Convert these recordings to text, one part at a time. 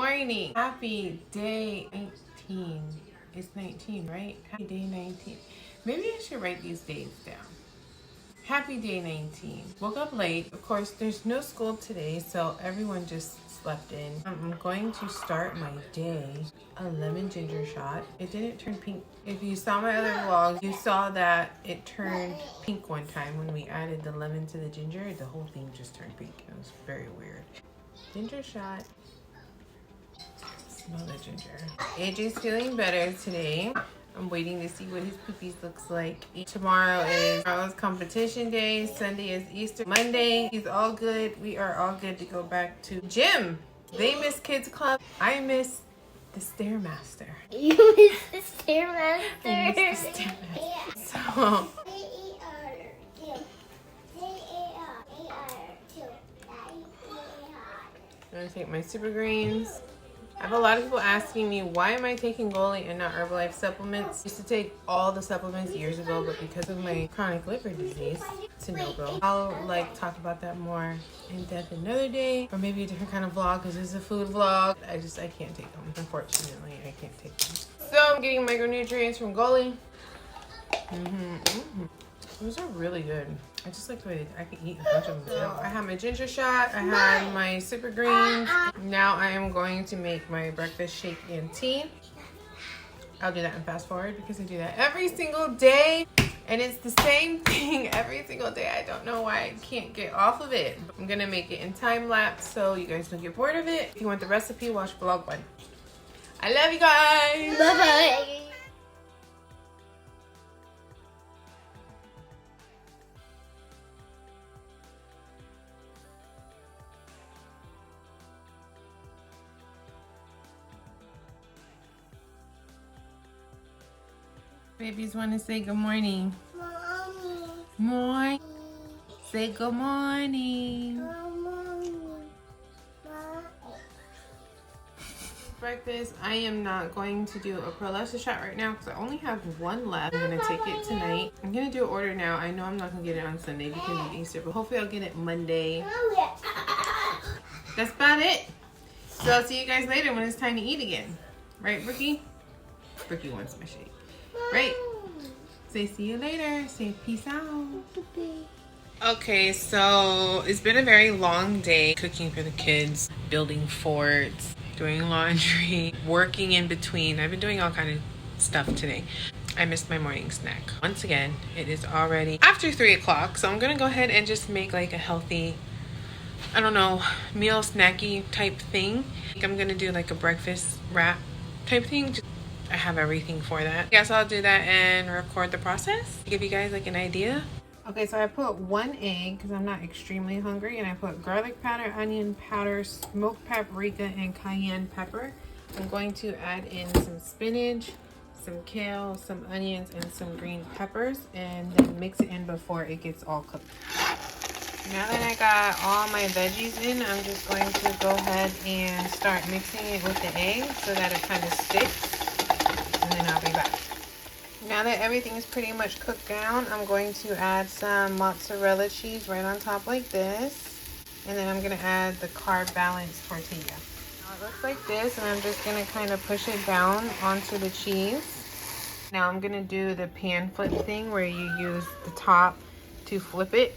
morning. Happy day 18. It's 19, right? Happy day 19. Maybe I should write these days down. Happy day 19. Woke up late. Of course, there's no school today, so everyone just slept in. I'm going to start my day. A lemon ginger shot. It didn't turn pink. If you saw my other vlog, you saw that it turned pink one time when we added the lemon to the ginger. The whole thing just turned pink. It was very weird. Ginger shot. Smell the ginger. AJ's feeling better today. I'm waiting to see what his poopies looks like. Tomorrow's competition day. Sunday is Easter. Monday, he's all good. We are all good to go back to gym. They miss kids club. I miss the Stairmaster. You miss the Stairmaster? I miss the Stairmaster. So I'm gonna take my super greens. I have a lot of people asking me, why am I taking Goli and not Herbalife supplements? I used to take all the supplements years ago, but because of my chronic liver disease, it's a no-go. I'll talk about that more in depth another day, or maybe a different kind of vlog, because this is a food vlog. I can't take them. Unfortunately, I can't take them. So I'm getting micronutrients from Goli. Those are really good. I just like the way I can eat a bunch of them. So I have my ginger shot. I had my super greens. Now I am going to make my breakfast shake and tea. I'll do that in fast forward because I do that every single day. And it's the same thing every single day. I don't know why I can't get off of it. I'm going to make it in time lapse so you guys don't get bored of it. If you want the recipe, watch vlog 1. I love you guys. Bye-bye. Babies want to say good morning. Mommy. Morning. Say good morning. Breakfast. I am not going to do a Prolesta shot right now because I only have one left. I'm going to take it tonight. I'm going to do an order now. I know I'm not going to get it on Sunday because of Easter, but hopefully I'll get it Monday. That's about it. So I'll see you guys later when it's time to eat again. Right, Brookie? Brookie wants my shake. Right? Say see you later. Say peace out. Okay, so it's been a very long day cooking for the kids, building forts, doing laundry, working in between. I've been doing all kind of stuff today. I missed my morning snack. Once again, it is already after 3 o'clock, so I'm gonna go ahead and just make like a healthy, I don't know, meal snacky type thing. I'm gonna do like a breakfast wrap type thing. I have everything for that. I guess I'll do that and record the process to give you guys like an idea. Okay, so I put 1 egg because I'm not extremely hungry, and I put garlic powder, onion powder, smoked paprika, and cayenne pepper. I'm going to add in some spinach, some kale, some onions, and some green peppers, and then mix it in before it gets all cooked. Now that I got all my veggies in, I'm just going to go ahead and start mixing it with the egg so that it kind of sticks. And then I'll be back. Now that everything is pretty much cooked down, I'm going to add some mozzarella cheese right on top like this. And then I'm going to add the carb balanced tortilla. Now it looks like this, and I'm just going to kind of push it down onto the cheese. Now I'm going to do the pan flip thing where you use the top to flip it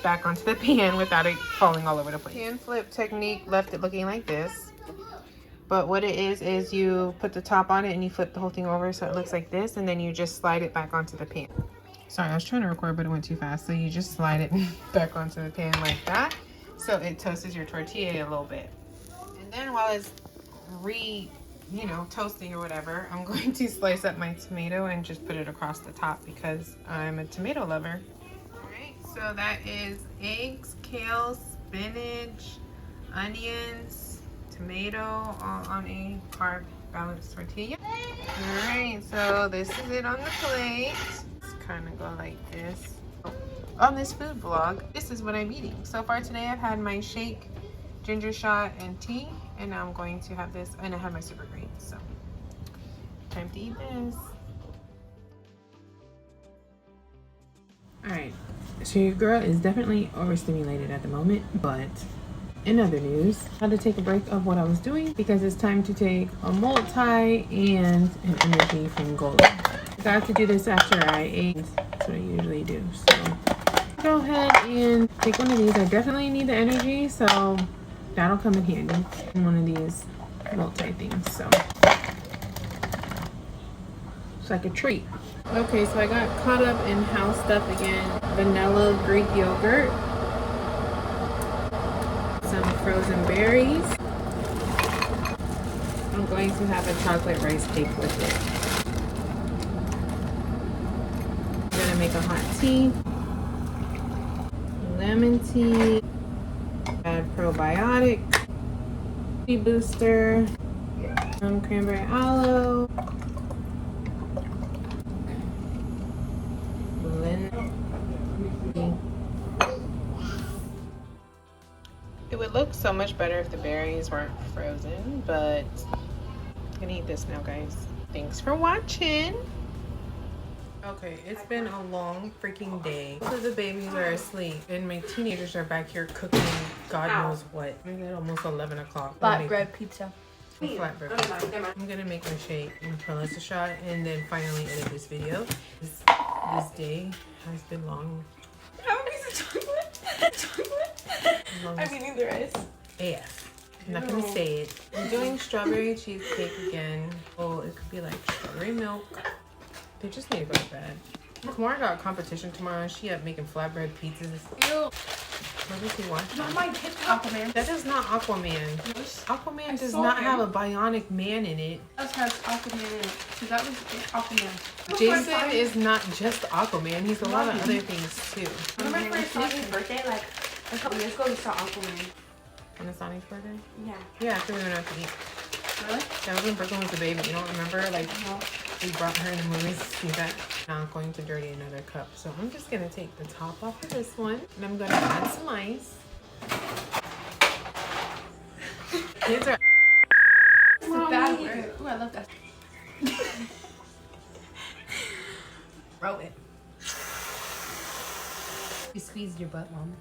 back onto the pan without it falling all over the place. Pan flip technique left it looking like this. But what it is you put the top on it and you flip the whole thing over so it looks like this, and then you just slide it back onto the pan. Sorry, I was trying to record, but it went too fast. So you just slide it back onto the pan like that, so it toasts your tortilla a little bit. And then while it's toasting or whatever, I'm going to slice up my tomato and just put it across the top because I'm a tomato lover. All right, so that is eggs, kale, spinach, onions, tomato, all on a carb balanced tortilla. All right, so this is it on the plate. It's kind of go like this. On this food vlog, this is what I'm eating. So far today, I've had my shake, ginger shot, and tea, and now I'm going to have this, and I have my super greens. So time to eat this. All right, so your girl is definitely overstimulated at the moment, but In other news, I had to take a break of what I was doing because it's time to take a multi and an energy from Gold. I got to do this after I ate. That's what I usually do. So go ahead and take one of these. I definitely need the energy, so that'll come in handy in one of these multi things. So it's like a treat. Okay, so I got caught up in house stuff again. Vanilla Greek yogurt. Some frozen berries. I'm going to have a chocolate rice cake with it. I'm gonna make a hot tea. Lemon tea. Add probiotic. Tea booster. Some cranberry aloe. It would look so much better if the berries weren't frozen, but I'm gonna eat this now, guys. Thanks for watching. Okay, it's been a long freaking day. Both of the babies are asleep and my teenagers are back here cooking God knows what. Maybe at almost 11 o'clock. Flatbread pizza. Flatbread pizza. I'm gonna make my shake and MELISA shot and then finally edit this video. This day has been long. Have a piece of chocolate. I'm eating the rice. AF. I'm not gonna say it. I'm doing strawberry cheesecake again. Oh, it could be like strawberry milk. They just need to go to bed. Kamara got a competition tomorrow. She up making flatbread pizzas. Ew. What is he watching? Not my kid's Aquaman. That is not Aquaman. Aquaman does not have a bionic man in it. That has Aquaman in it. So that was Aquaman. Jason is not just Aquaman. He's a lot of other things too. Remember when I saw his birthday? Like a couple years ago, we saw Aquaman. On his Sonic's birthday? Yeah. Yeah, after we went out to eat. Really? That was when Brooklyn was a baby. You don't remember? Like, No. we brought her in the movies to see that. Now I'm going to dirty another cup. So I'm just going to take the top off of this one. And I'm going to add some ice. Kids are... It's a bad word. Ooh, I love that. Roll it. You squeezed your butt, Mom.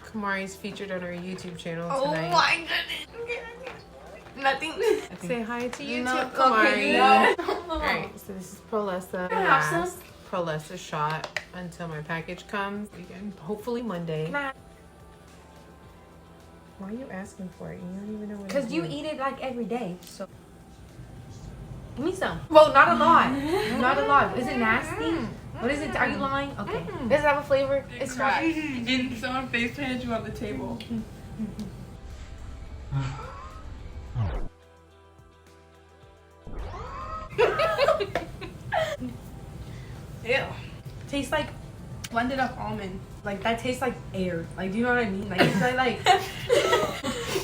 Kamari's featured on our YouTube channel Oh tonight. my goodness. Nothing. Say hi to YouTube, No, Kamari. okay, no. Alright, so this is MELISA. I have some. Last MELISA shot until my package comes. Again, hopefully Monday. Nah. Why are you asking for it? You don't even know what Because it you is. eat it like every day, so. Give me some. Well, not a lot. Not a lot. Is it nasty? What is it? Are you lying? Okay. Does it have a flavor? It's not. And someone face planted you on the table. Ew. Tastes like Blended up almond. that tastes like air. Like, do you know what I mean? Like, it's like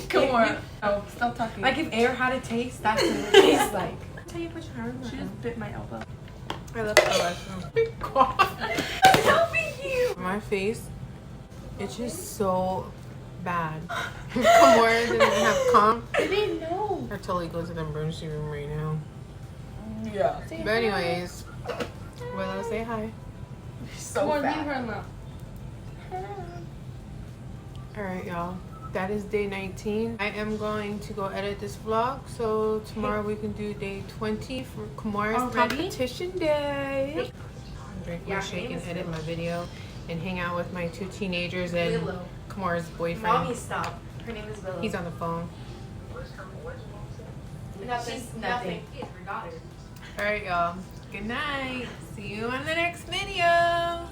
Come If on. you- Oh, stop talking. if air had a taste, that's what it tastes like. Tell you put your arm She just bit my elbow. I love MELISA. Helping you. My face itches so bad. Kamara doesn't have comp. I didn't know. I totally go to the emergency room right now. Yeah. But anyways, Willow, say hi. So Come on, fat. leave her alone. Alright, y'all. That is day 19. I am going to go edit this vlog, so tomorrow we can do day 20 for Kamara's Already? competition day. Drink my Yeah, shake and Amy's edit my Willow. video and hang out with my 2 teenagers and Willow. Kamara's boyfriend. Mommy, stop. Her name is Willow. He's on the phone. She's nothing. It's her daughter. Alright, y'all. Good night. See you on the next video.